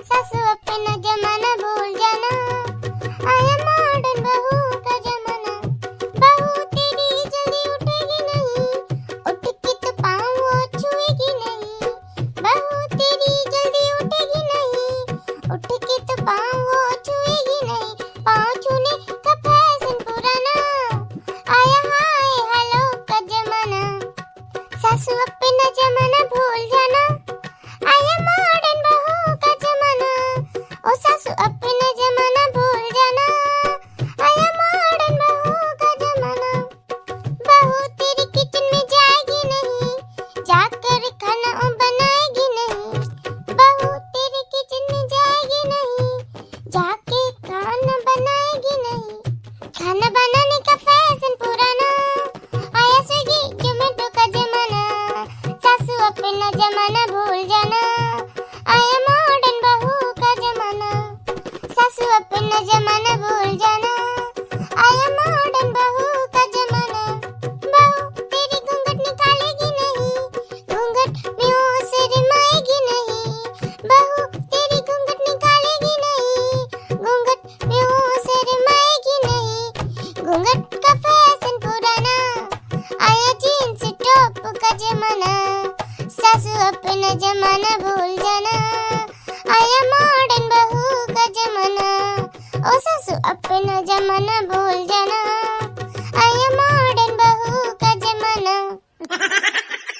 सासू अपना जमाना भूल जाना, आया मॉडर्न बहू का जमाना। बहू तेरी जल्दी उठेगी नहीं, उठ के तो पाँव वो छुएगी नहीं। बहू तेरी जल्दी उठेगी नहीं, उठ के तो पाँव वो छुएगी नहीं। पाँव छूने का फैशन पुराना, आया हाय हेलो का जमाना। सासू अपना जमाना भूल जाना, आया मॉडर्न बहू का जमाना। ओ सासू अपना जमाना भूल जाना, आया मॉडर्न बहू का जमाना। बहू तेरी किचन में जाएगी नहीं, जाकर खाना बनाएगी नहीं। बहू तेरी किचन में जाएगी नहीं, जाके खाना बनाएगी नहीं। खाना बनाने का फैशन पुराना, आया स्विगी जोमेटो का जमाना। सासू अपना जमाना भूल जाना, आया मॉडर्न बहू का जमाना। सासू अपना जमाना भूल जाना, आया मॉडर्न बहू का जमाना। बहू तेरी घूंघट निकालेगी नहीं, घूंघट में वो शर्माएगी नहीं। बहू तेरी घूंघट निकालेगी नहीं, घूंघट में वो शर्माएगी नहीं। घूंघट का फैशन पुराना, आया जीन्स टॉप का जमाना। सासू अपना जमाना भूल जाना, आया मॉडर्न बहू का जमाना। ओ सासू अपना जमाना भूल जाना।